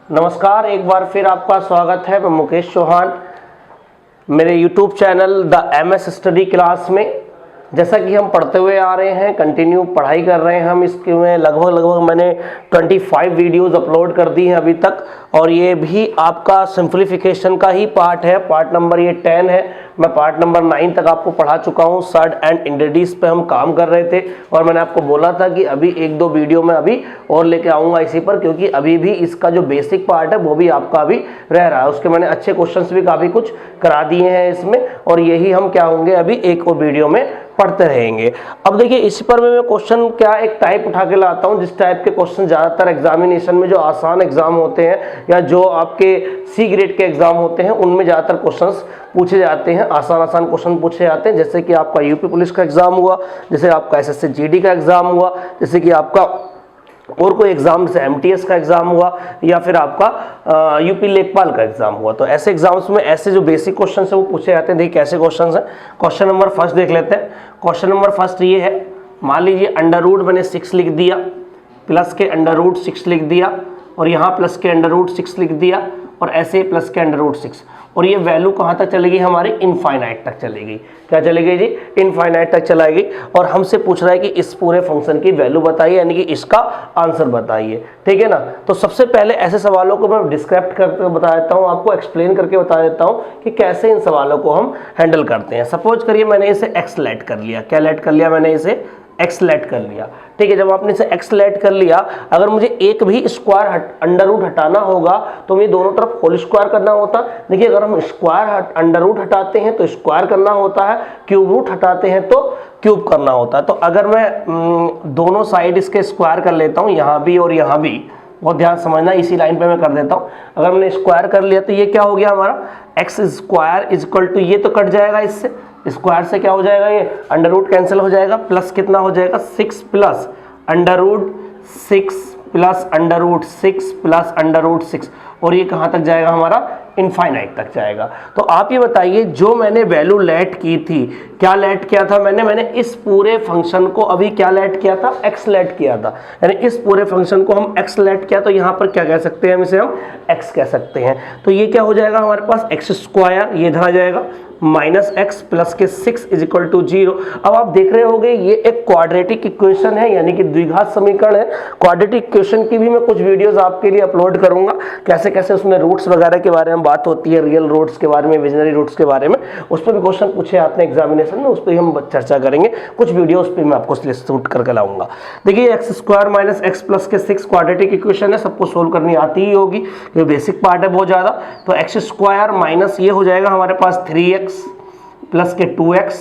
नमस्कार, एक बार फिर आपका स्वागत है। मैं मुकेश चौहान मेरे YouTube channel the MS study class में। जैसा कि हम पढ़ते हुए आ रहे हैं, कंटिन्यू पढ़ाई कर रहे हैं हम इसके में। लगभग मैंने 25 वीडियोस अपलोड कर दी हैं अभी तक, और ये भी आपका सिंप्लीफिकेशन का ही पार्ट है। पार्ट नंबर ये 10 है। मैं पार्ट नंबर 9 तक आपको पढ़ा चुका हूँ। सर्ड एंड इंडेडीज पे हम काम कर रहे थे, और मैंने आपको बोला था कि अभी 1-2 वीडियो में अभी और लेके आऊँगा इसी पर, क्योंकि अभी भी इसका जो बेसिक पार्ट है वो भी आपका अभी रह रहा है। उसके मैंने अच्छे क्वेश्चंस भी काफ़ी कुछ करा दिए हैं इसमें, और यही हम क्या होंगे अभी एक और वीडियो में पढ़ते रहेंगे। अब देखिए, इस पर मैं क्वेश्चन क्या एक टाइप उठा के लाता हूँ, जिस टाइप के क्वेश्चन ज़्यादातर एग्जामिनेशन में जो आसान एग्जाम होते हैं या जो आपके सी ग्रेड के एग्जाम होते हैं उनमें ज़्यादातर क्वेश्चंस पूछे जाते हैं। आसान क्वेश्चन पूछे जाते हैं, जैसे कि आपका यूपी पुलिस का एग्जाम हुआ, जैसे आपका SSC GD का एग्जाम हुआ, जैसे कि आपका और कोई एग्जाम जैसे MTS का एग्जाम हुआ, या फिर आपका यूपी लेखपाल का एग्जाम हुआ। तो ऐसे एग्जाम्स में ऐसे जो बेसिक क्वेश्चन है वो पूछे जाते हैं। देखिए कैसे क्वेश्चन है। क्वेश्चन नंबर फर्स्ट देख लेते हैं। क्वेश्चन नंबर फर्स्ट ये है, मान लीजिए अंडर रूट मैंने 6 लिख दिया, प्लस के अंडर रूट 6 लिख दिया, और यहाँ प्लस के अंडर रूट 6 लिख दिया, और ऐसे प्लस के अंडर रूट 6, और ये वैल्यू कहाँ तक चलेगी हमारी? इनफाइनाइट तक चलेगी। क्या चलेगी जी? इनफाइनाइट तक चलाएगी। और हमसे पूछ रहा है कि इस पूरे फंक्शन की वैल्यू बताइए, यानी कि इसका आंसर बताइए। ठीक है ना। तो सबसे पहले ऐसे सवालों को मैं डिस्क्राइब करके बता देता हूँ, आपको एक्सप्लेन करके बता देता हूँ कि कैसे इन सवालों को हम हैंडल करते हैं। सपोज करिए मैंने इसे एक्स लेट कर लिया। क्या लेट कर लिया? मैंने इसे एक्स लेट कर लिया। ठीक है, जब आपने इसे एक्स लेट कर लिया, अगर मुझे एक भी स्क्वायर अंडर रूट हटाना होगा तो मुझे दोनों तरफ होल स्क्वायर करना होता। देखिए, अगर हम स्क्वायर अंडर रूट हटाते हैं तो स्क्वायर करना होता है, क्यूब रूट हटाते हैं तो क्यूब करना होता है। तो अगर मैं दोनों साइड इसके स्क्वायर कर लेता हूँ, यहाँ भी और यहाँ भी, बहुत ध्यान समझना, इसी लाइन पे मैं कर देता हूँ। अगर मैंने स्क्वायर कर लिया तो ये क्या हो गया हमारा? X square is equal to, ये तो कट जाएगा, इससे स्क्वायर से क्या हो जाएगा? ये अंडर रूट कैंसिल हो जाएगा, प्लस कितना हो जाएगा? 6 plus under root 6 plus under root 6 plus under root 6, और ये कहाँ तक जाएगा हमारा? इनफाइनाइट तक जाएगा। तो आप ये बताइए, जो मैंने वैल्यू लेट की थी, क्या लेट किया था मैंने इस पूरे फंक्शन को अभी क्या लेट किया था? एक्स लेट किया था। यानी इस पूरे फंक्शन को हम एक्स लेट किया, तो यहाँ पर क्या कह सकते हैं? हम इसे हम एक्स कह सकते हैं। तो ये क्या हो जाएगा हमारे पास? एक्स स्क्वायर, ये इधर आ जाएगा, माइनस एक्स प्लस के 6 इज इक्वल टू 0। अब आप देख रहे होंगे ये एक क्वाड्रेटिक इक्वेशन है, यानी कि द्विघात समीकरण है। क्वाड्रेटिक इक्वेशन की भी मैं कुछ वीडियोस आपके लिए अपलोड करूंगा, कैसे कैसे उसमें रूट्स वगैरह के बारे में बात होती है, रियल रूट्स के बारे में, इमेजिनरी रूट्स के बारे में, उस पर भी क्वेश्चन पूछे आते हैं एग्जामिनेशन में, उस पर हम चर्चा करेंगे। कुछ वीडियो उस पर मैं आपको शूट करके लाऊंगा। देखिए, x square minus x plus के 6 क्वाड्रेटिक इक्वेशन है, सबको सोल्व करनी आती ही होगी, ये बेसिक पार्ट है बहुत ज्यादा। तो एक्स स्क्वायर माइनस ये हो जाएगा हमारे पास 3x प्लस के 2x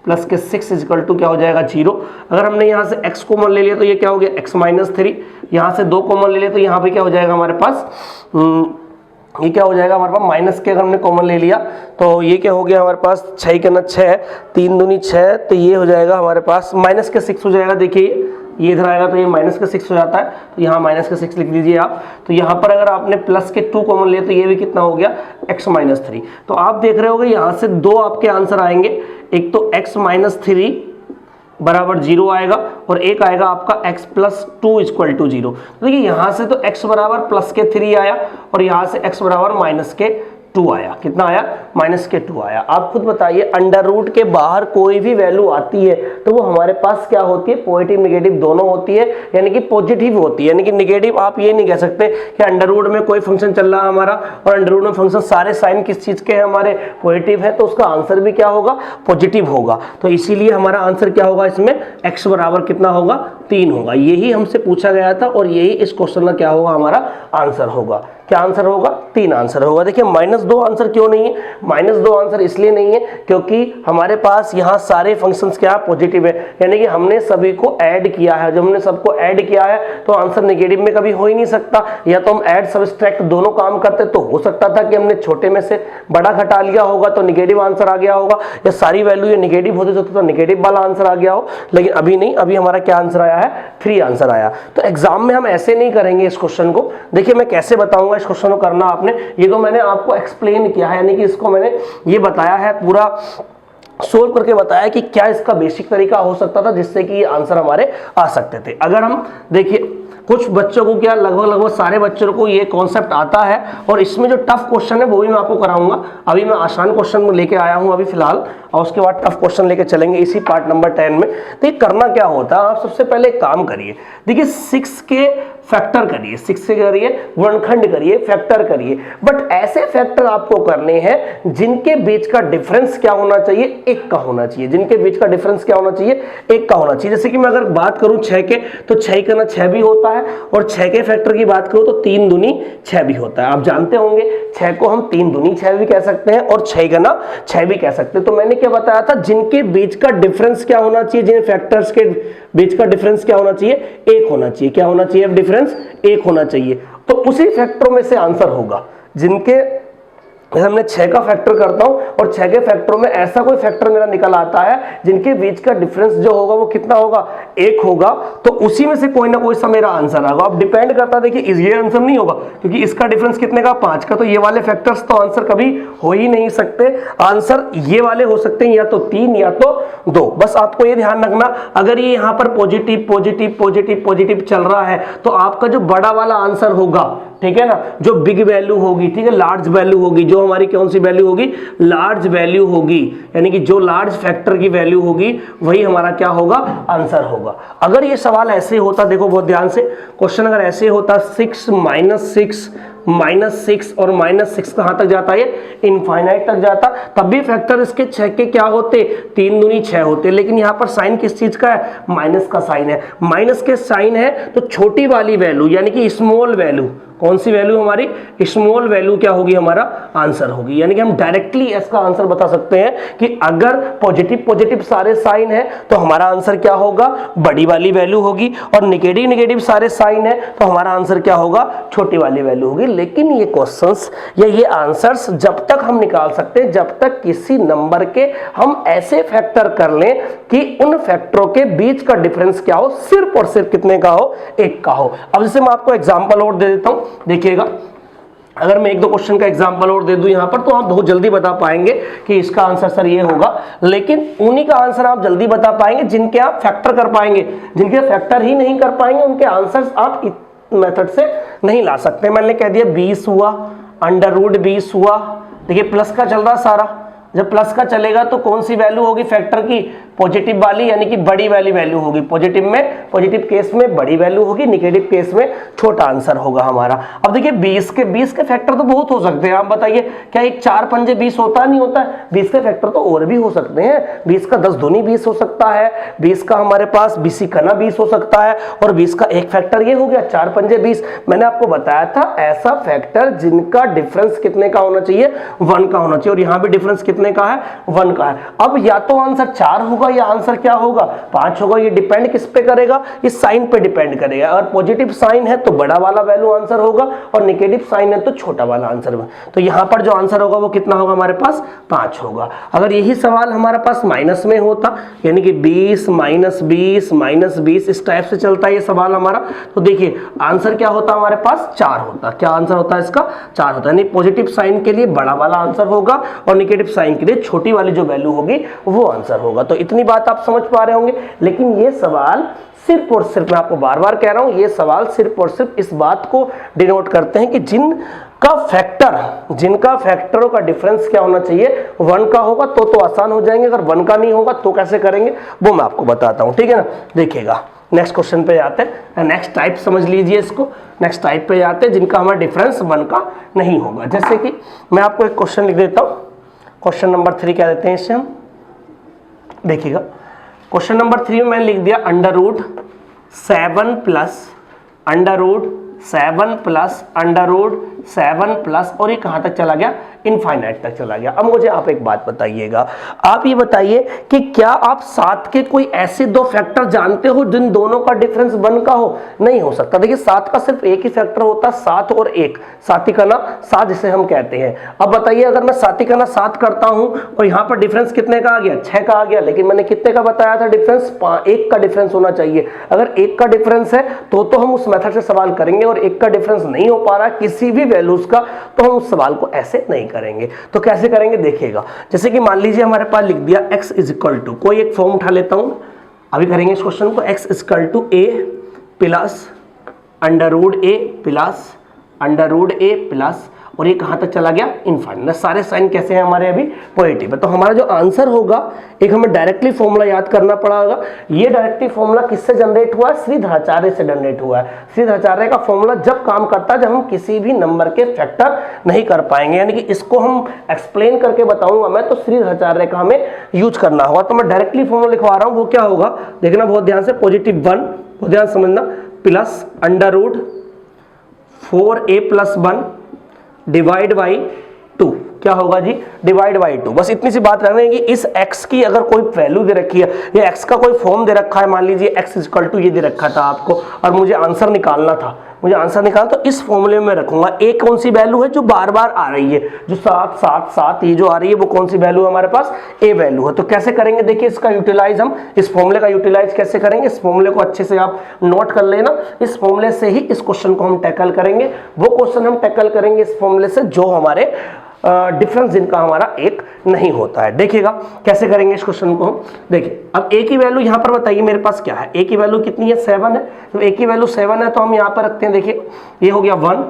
प्लस के 6 इज इक्वल टू क्या हो जाएगा? 0। अगर हमने यहाँ से x कॉमन ले लिया तो ये क्या हो गया? x minus 3। यहाँ से 2 कॉमन ले लिया तो यहाँ पे क्या हो जाएगा हमारे पास? ये क्या हो जाएगा हमारे पास? माइनस के अगर हमने कॉमन ले लिया तो ये क्या हो गया हमारे पास? 6 के 6, 3 दूनी 6, तो ये हो जाएगा हमारे पास माइनस के 6 हो जाएगा। देखिए ये इधर आएगा तो ये माइनस के 6 हो जाता है, तो यहाँ माइनस के 6 लिख दीजिए आप। तो यहाँ पर अगर आपने प्लस के 2 कॉमन लिए तो ये भी कितना हो गया? x minus 3। तो आप देख रहे होगे यहाँ से 2 आपके आंसर आएंगे, एक तो x माइनस 3 बराबर 0 आएगा, और एक आएगा आपका x प्लस 2 इक्वल टू 0। तो देखिए यहाँ से तो x बराबर प्लस के 3 आया, और यहाँ से x बराबर माइनस के 2 आया। कितना आया? माइनस के 2 आया। आप खुद बताइए, अंडर रूट के बाहर कोई भी वैल्यू आती है तो वो हमारे पास क्या होती है? पॉजिटिव निगेटिव दोनों होती है, यानी कि पॉजिटिव होती है। यानी कि निगेटिव आप ये नहीं कह सकते कि अंडर रूट में कोई फंक्शन चल रहा है हमारा, और अंडर रूट में फंक्शन सारे साइन किस चीज के हैं हमारे? पॉजिटिव है, तो उसका आंसर भी क्या होगा? पॉजिटिव होगा। तो इसीलिए हमारा आंसर क्या होगा इसमें? x बराबर कितना होगा? 3 होगा। यही हमसे पूछा गया था, और यही इस क्वेश्चन का क्या होगा? हमारा आंसर होगा। क्या आंसर होगा? 3 आंसर होगा। देखिए, -2 आंसर क्यों नहीं है? -2 आंसर इसलिए नहीं है क्योंकि हमारे पास यहाँ सारे फंक्शंस क्या पॉजिटिव है, यानी कि हमने सभी को ऐड किया है। जब हमने सबको ऐड किया है तो आंसर नेगेटिव में कभी हो ही नहीं सकता। या तो हम ऐड सब्सट्रैक्ट दोनों काम करते तो हो सकता था कि हमने छोटे में से बड़ा घटा लिया होगा तो नेगेटिव आंसर आ गया होगा, या सारी वैल्यू ये नेगेटिव होती तो नेगेटिव वाला आंसर आ गया हो। लेकिन अभी नहीं, अभी हमारा क्या आंसर आया है? 3 आंसर आया। तो एग्जाम में हम ऐसे नहीं करेंगे इस क्वेश्चन को। देखिए मैं कैसे बताऊंगा इस क्वेश्चन को करना आपने, ये तो मैंने आपको एक्सप्लेन किया है, यानी कि इसको मैंने ये बताया है, पूरा सोल्व करके बताया कि क्या इसका बेसिक तरीका हो सकता था जिससे कि ये आंसर हमारे आ सकते थे। अगर हम देखिए कुछ बच्चों को क्या, लगभग सारे बच्चों को ये कॉन्सेप्ट आता है, और इसमें जो टफ क्वेश्चन है वो भी मैं आपको कराऊंगा। अभी मैं आसान क्वेश्चन लेके आया हूं अभी फिलहाल, और उसके बाद टफ क्वेश्चन लेके चलेंगे इसी पार्ट नंबर 10 में। तो ये करना क्या होता है, आप सबसे पहले एक काम करिए, देखिए 6 के फैक्टर करिए, 6 से करिए, गुणनखंड करिए, फैक्टर करिए, बट ऐसे फैक्टर आपको करने हैं जिनके बीच का डिफरेंस क्या होना चाहिए, 1 का होना चाहिए। जिनके बीच का डिफरेंस क्या होना चाहिए, 1 का होना चाहिए। जैसे कि मैं अगर बात करूं 6 के, तो 6 का ना 6 भी होता है, और 6 के फैक्टर की बात करूं तो 3 दूनी 6 भी होता है। आप जानते होंगे 6 को हम 3 दूनी 6 भी कह सकते हैं, और 6 का ना 6 भी कह सकते हैं। तो मैंने क्या बताया था, जिनके बीच का डिफरेंस क्या होना चाहिए, जिन फैक्टर्स के बीच का डिफरेंस क्या होना चाहिए, 1 होना चाहिए। क्या होना चाहिए, डिफरेंस 1 होना चाहिए। तो उसी फैक्टरों में से आंसर होगा जिनके, हमने 6 का फैक्टर करता हूं और 6 के फैक्टरों में ऐसा कोई फैक्टर मेरा निकल आता है जिनके बीच का डिफरेंस जो होगा वो कितना होगा, 1 होगा, तो उसी में से कोई ना कोई सा मेरा आंसर आएगा। अब डिपेंड करता है, देखिए ये आंसर नहीं होगा क्योंकि इसका डिफरेंस कितने का, 5 का, तो ये वाले फैक्टर्स तो आंसर कभी हो ही नहीं सकते। आंसर ये वाले हो सकते हैं या तो 3 या तो 2। बस आपको ये ध्यान रखना, अगर ये यहां पर पॉजिटिव पॉजिटिव पॉजिटिव पॉजिटिव चल रहा है तो आपका जो बड़ा वाला आंसर होगा, ठीक है ना, जो बिग वैल्यू होगी, ठीक है, लार्ज वैल्यू होगी, जो हमारी कौन सी वैल्यू होगी, लार्ज वैल्यू होगी, यानी कि जो लार्ज फैक्टर की वैल्यू होगी वही हमारा क्या होगा, आंसर होगा। अगर ये सवाल ऐसे होता, देखो बहुत ध्यान से, क्वेश्चन अगर ऐसे होता 6 -6 और -6 कहां तक जाता है, इनफाइनाइट तक जाता, तब भी फैक्टर इसके 6 के क्या होते, 3 दूनी 6 होते। लेकिन यहां पर साइन किस चीज का है, माइनस का साइन है। माइनस के साइन है तो छोटी वाली वैल्यू यानी कि स्मॉल वैल्यू, कौन सी वैल्यू हमारी, स्मॉल वैल्यू क्या होगी, हमारा आंसर होगी। यानी कि हम डायरेक्टली इसका आंसर बता सकते हैं कि अगर पॉजिटिव पॉजिटिव सारे साइन है तो हमारा आंसर क्या होगा, बड़ी वाली वैल्यू होगी, और नेगेटिव नेगेटिव सारे साइन है तो हमारा आंसर क्या होगा, छोटी वाली वैल्यू होगी। लेकिन ये क्वेश्चंस या ये आंसर्स जब तक हम निकाल सकते हैं जब तक किसी नंबर के हम ऐसे फैक्टर कर लें कि उन फैक्टरों के बीच का डिफरेंस क्या हो, सिर्फ और सिर्फ कितने का हो, 1 का हो। अब जैसे मैं आपको एग्जांपल और दे देता हूं, देखिएगा, अगर मैं 1-2 क्वेश्चन का एग्जांपल और दे दूं यहां पर तो आप बहुत जल्दी बता पाएंगे कि इसका आंसर सर ये होगा। लेकिन उन्हीं का आंसर आप जल्दी बता पाएंगे जिनके आप फैक्टर कर पाएंगे, जिनके फैक्टर ही नहीं कर पाएंगे उनके आंसर्स आप मेथड से नहीं ला सकते। मैंने कह दिया 20 हुआ, √20 हुआ, देखिए प्लस का चल रहा सारा, जब प्लस का चलेगा तो कौन सी वैल्यू होगी फैक्टर की, पॉजिटिव वाली, यानी कि बड़ी वाली वैल्यू होगी। पॉजिटिव में, पॉजिटिव केस में बड़ी वैल्यू होगी, नेगेटिव केस में छोटा आंसर होगा हमारा। अब देखिए 20 के फैक्टर तो बहुत हो सकते हैं। आप बताइए क्या एक 4 पंजे 20 होता नहीं होता है, 20 के फैक्टर तो और भी हो सकते हैं। 20 का 10 दूनी 20 हो सकता है, 20 का हमारे पास 20 का ना 20 हो सकता है, और 20 का एक फैक्टर ये हो गया 4 पंजे 20। मैंने आपको बताया था ऐसा फैक्टर जिनका डिफरेंस कितने का होना चाहिए, 1 का होना चाहिए, और यहां भी डिफरेंस कितने का है, 1 का है। अब या तो आंसर 4 होगा या आंसर क्या होगा, 5 होगा। ये डिपेंड किस पे करेगा, इस साइन पे डिपेंड करेगा। अगर पॉजिटिव साइन है तो बड़ा वाला वैल्यू आंसर होगा, और नेगेटिव साइन है तो छोटा वाला आंसर होगा। तो यहां पर जो आंसर होगा वो कितना होगा हमारे पास, 5 होगा। अगर यही सवाल हमारे पास माइनस में होता, यानी कि 20 -20 इस टाइप से चलता है ये सवाल हमारा, तो देखिए आंसर क्या होता हमारे पास, 4 होता। क्या आंसर होता है इसका, 4 होता है। यानी पॉजिटिव साइन के लिए बड़ा वाला आंसर होगा और नेगेटिव साइन के लिए छोटी वाली जो वैल्यू होगी वो आंसर होगा। तो इतनी बात आप समझ पा रहे होंगे। लेकिन ये सवाल सिर्फ और सिर्फ, मैं आपको बार बार कह रहा हूं, ये सवाल सिर्फ और सिर्फ इस बात को डिनोट करते हैं कि जिनका फैक्टरों का डिफरेंस क्या होना चाहिए, 1 का होगा तो आसान हो जाएंगे। अगर 1 का नहीं होगा तो कैसे करेंगे वो मैं आपको बताता हूं, ठीक है ना। देखिएगा नेक्स्ट क्वेश्चन पे आते हैं, नेक्स्ट टाइप समझ लीजिए इसको। नेक्स्ट टाइप पे आते हैं जिनका हमारा डिफरेंस 1 का नहीं होगा। जैसे कि मैं आपको एक क्वेश्चन लिख देता हूं, क्वेश्चन नंबर 3 क्या देते हैं इससे हम, देखिएगा क्वेश्चन नंबर 3 में मैंने लिख दिया √7 प्लस और ये कहां तक चला गया, इनफाइनाइट तक चला गया। अब मुझे आप एक बात बताइएगा, आप ये बताइए कि क्या आप 7 के कोई ऐसे 2 फैक्टर जानते हो जिन दोनों का डिफरेंस 1 का हो? नहीं हो सकता। देखिए 7 का सिर्फ एक ही फैक्टर होता है, 7 और 1, सातिकाना 7 जिसे हम कहते हैं। अब बताइए अगर मैं सातिकाना 7 करता हूं और यहां पर डिफरेंस कितने का आ गया, 6 का आ गया, लेकिन मैंने कितने का बताया था डिफरेंस, 1 का डिफरेंस होना चाहिए। अगर 1 का डिफरेंस है तो हम उस मेथड से सवाल करेंगे, और 1 का डिफरेंस नहीं हो पा रहा किसी भी वैल्यूज का तो हम उस सवाल को ऐसे नहीं करेंगे। तो कैसे करेंगे देखिएगा, जैसे कि मान लीजिए हमारे पास लिख दिया x इक्वल टू, कोई एक फॉर्म उठा लेता हूं, अभी करेंगे इस क्वेश्चन को, x equal to a plus under root a plus और ये कहाँ तक चला गया इनफाइनाइट। सारे साइन कैसे हैं हमारे अभी पॉजिटिव है। तो हमारा जो आंसर होगा एक हमें डायरेक्टली फॉर्मूला याद करना पड़ेगा। ये डायरेक्टली फॉर्मूला किससे जनरेट हुआ है? श्रीधराचार्य से जनरेट हुआ है। श्रीधराचार्य का फॉर्मूला जब काम करता है जब हम किसी भी नंबर के फैक्टर नहीं कर पाएंगे, यानी कि इसको हम एक्सप्लेन करके बताऊंगा मैं, तो श्रीधराचार्य का हमें यूज करना होगा। तो मैं डायरेक्टली फॉर्मूला लिखवा रहा हूं, वो क्या होगा देखना बहुत ध्यान से, +1 बहुत ध्यान समझना, plus under root 4a + 1 divide by 2। क्या होगा जी? Divide by 2। बस इतनी सी बात रखना है कि इस x की अगर कोई वैल्यू दे रखी है या x का कोई फॉर्म दे रखा है, मान लीजिए x = ये दे रखा था आपको और मुझे आंसर निकालना था, तो इस फॉर्मूले में रखूंगा a कौन सी वैल्यू है जो बार बार आ रही है, जो 7 7 7 ये जो आ रही है वो कौन सी वैल्यू है हमारे पास? a वैल्यू है। तो कैसे करेंगे देखिए इसका यूटिलाइज, हम इस फॉर्मूले का यूटिलाइज कैसे करेंगे, इस फॉर्मूले को अच्छे से आप नोट कर लेना। इस फॉर्मूले से ही इस क्वेश्चन को हम टैकल करेंगे। वो क्वेश्चन हम टैकल करेंगे इस फॉर्मूले से जो हमारे डिफरेंस जिनका हमारा एक नहीं होता है। देखिएगा कैसे करेंगे इस क्वेश्चन को हम। देखिए अब a की वैल्यू यहाँ पर बताइए मेरे पास क्या है, a की वैल्यू कितनी है? 7 है। तो a की वैल्यू 7 है तो हम यहाँ पर रखते हैं, देखिए ये हो गया 1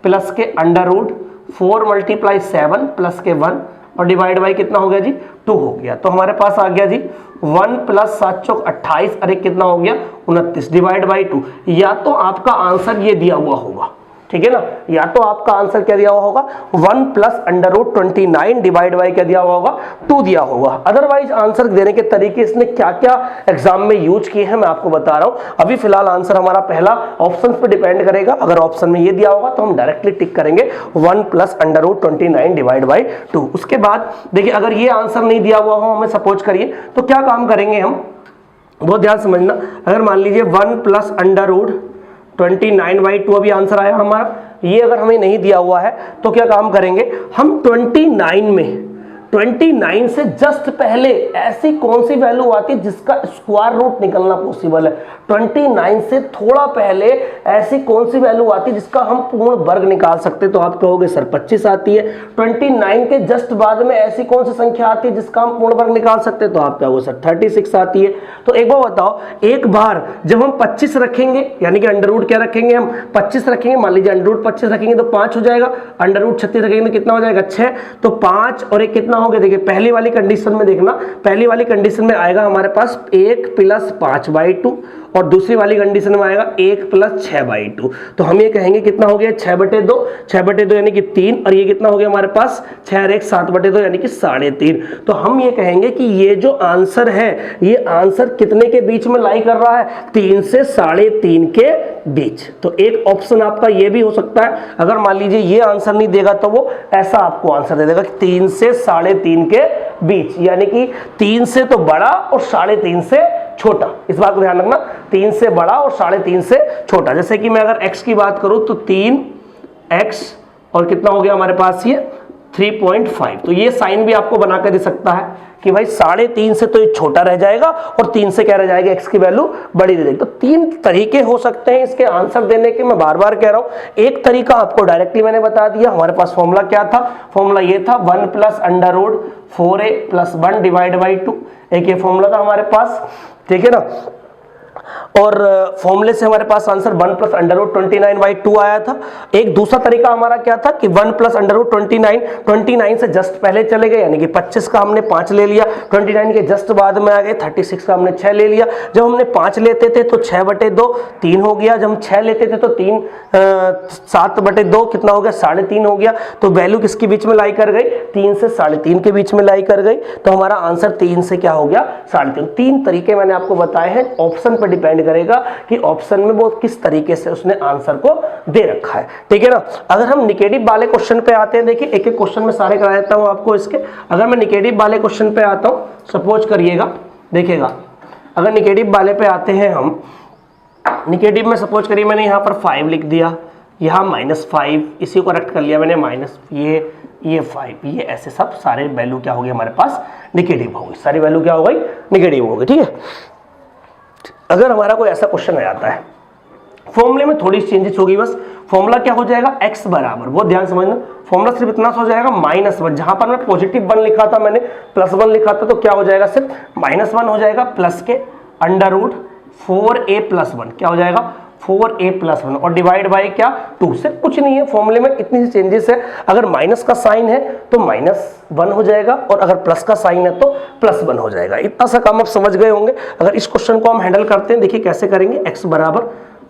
प्लस के अंडर रूट 4 × 7 प्लस के 1 और डिवाइड बाई कितना हो गया जी? 2 हो गया। तो हमारे पास आ गया जी 1 + 7 × 28, अरे कितना हो गया? 29 डिवाइड बाई 2। या तो आपका आंसर ये दिया हुआ होगा, ठीक है ना, या तो आपका आंसर क्या दिया हुआ होगा 1 + अंडर रूट 29 डिवाइड बाई क्या दिया हुआ होगा? 2 दिया होगा। अदरवाइज आंसर देने के तरीके इसने क्या क्या एग्जाम में यूज किए हैं मैं आपको बता रहा हूं। अभी फिलहाल आंसर हमारा पहला ऑप्शन पे डिपेंड करेगा। अगर ऑप्शन में ये दिया होगा तो हम डायरेक्टली टिक करेंगे 1 + अंडर रूट 29 डिवाइड बाई 2। उसके बाद देखिए अगर ये आंसर नहीं दिया हुआ हो हमें सपोज करिए, तो क्या काम करेंगे हम, बहुत ध्यान समझना। अगर मान लीजिए 1 + अंडर रूट 29/2 अभी आंसर आया हमारा, ये अगर हमें नहीं दिया हुआ है तो क्या काम करेंगे हम 29 से जस्ट पहले ऐसी कौन सी वैल्यू आती है जिसका स्क्वायर रूट निकलना पॉसिबल है? 29 से थोड़ा पहले ऐसी कौन सी वैल्यू आती है जिसका हम पूर्ण वर्ग निकाल सकते? तो आप कहोगे सर 25 आती है। 29 के जस्ट बाद में ऐसी कौन सी संख्या आती है जिसका हम पूर्ण वर्ग निकाल सकते? तो आप कहोगे सर 36 आती है। तो एक बार बताओ, एक बार जब हम 25 रखेंगे यानी कि अंडर रूट क्या रखेंगे हम? 25 रखेंगे। मान लीजिए अंडर रूट 25 रखेंगे तो 5 हो जाएगा, अंडर रूट 36 रखेंगे तो कितना हो जाएगा? 6। तो 5 और 1 कितना हो गया? देखिए पहली वाली कंडीशन में देखना, पहली वाली कंडीशन में आएगा हमारे पास 1 + 5/2 और दूसरी वाली कंडीशन में आएगा 1 + 6/2। तो हम ये कहेंगे कितना हो गया? 6/2, 6/2 यानी कि 3, और ये कितना हो गया हमारे पास? 6 और 1 7/2 यानी कि 3.5। तो हम ये कहेंगे कि ये जो आंसर है ये आंसर कितने के बीच में लाई कर रहा है? 3 से 3.5 के बीच। तो एक ऑप्शन आपका ये भी हो सकता है। अगर मान लीजिए ये आंसर नहीं देगा तो वो ऐसा आपको आंसर दे देगा 3 से 3.5 के बीच, यानी कि 3 से तो बड़ा और 3.5 से छोटा। इस बात को ध्यान रखना, 3 से बड़ा और 3.5 से छोटा। जैसे कि मैं अगर x की बात करूं तो 3x और कितना हो गया हमारे पास ये 3.5। तो ये साइन भी आपको बना कर दे सकता है कि भाई 3.5 से तो ये छोटा रह जाएगा और 3 से क्या रह जाएगा? x की वैल्यू बड़ी दे देगी। तो 3 तरीके हो सकते हैं इसके आंसर देने के। मैं बार बार कह रहा हूं, एक तरीका आपको डायरेक्टली मैंने बता दिया। हमारे पास फॉर्मूला क्या था? फॉर्मूला ये था 1 + under root 4a + 1 divide by 2। एक ये फॉर्मूला था हमारे पास, ठीक है ना। और फॉर्मूले से हमारे पास आंसर 1 + अंडर रूट 29/2 आया था। एक दूसरा तरीका हमारा क्या था कि 1 + अंडर रूट 29 से जस्ट पहले चले गए, यानी कि 25 का हमने 5 ले लिया, 29 के जस्ट बाद में आ गए, 36 का हमने 6 ले लिया। जब हमने 5 लेते थे तो 6/2 3 हो गया, जब हम 6 लेते थे तो 7/2 कितना हो गया? 3.5 हो गया। तो वैल्यू किसके बीच में लाई कर गई? 3 से 3.5 के बीच में लाई कर गई। तो हमारा आंसर 3 से क्या हो गया? 3.5। 3 तरीके मैंने आपको बताए हैं, ऑप्शन पर डिपेंड करेगा कि ऑप्शन में वो किस तरीके से उसने आंसर को दे रखा है, ठीक है ना। अगर हम निगेटिव वाले क्वेश्चन पे आते हैं, देखिए एक एक क्वेश्चन में सारे करा देता हूं आपको इसके। अगर मैं निगेटिव वाले क्वेश्चन पे आता हूं, सपोज करिएगा, देखिएगा अगर निगेटिव वाले पे आते हैं हम, निगेटिव में सपोज करिए मैंने यहाँ पर 5 लिख दिया, यहाँ -5, इसी को करेक्ट कर लिया मैंने, माइनस ये 5, ये ऐसे सब सारे वैल्यू क्या हो गए हमारे पास? निगेटिव हो गई। सारी वैल्यू क्या हो गई? निगेटिव हो गई, ठीक है। अगर हमारा कोई ऐसा क्वेश्चन आ जाता है, फॉर्मूले में थोड़ी चेंजेस होगी बस। फॉर्मूला क्या हो जाएगा? x बराबर, बहुत ध्यान समझना, फॉर्मूला सिर्फ इतना हो जाएगा -1। जहां पर मैं +1 लिखा था मैंने +1 लिखा था, तो क्या हो जाएगा? सिर्फ -1 हो जाएगा, प्लस के अंडर रूट 4a + 1 क्या हो जाएगा? 4a + 1 और डिवाइड बाय क्या 2 से कुछ नहीं है, फॉर्मूले में इतनी सी चेंजेस है। अगर माइनस का साइन है तो -1 हो जाएगा और अगर प्लस का साइन है तो +1 हो जाएगा। इतना सा काम आप समझ गए होंगे। अगर इस क्वेश्चन को हम हैंडल करते हैं, देखिए कैसे करेंगे। x बराबर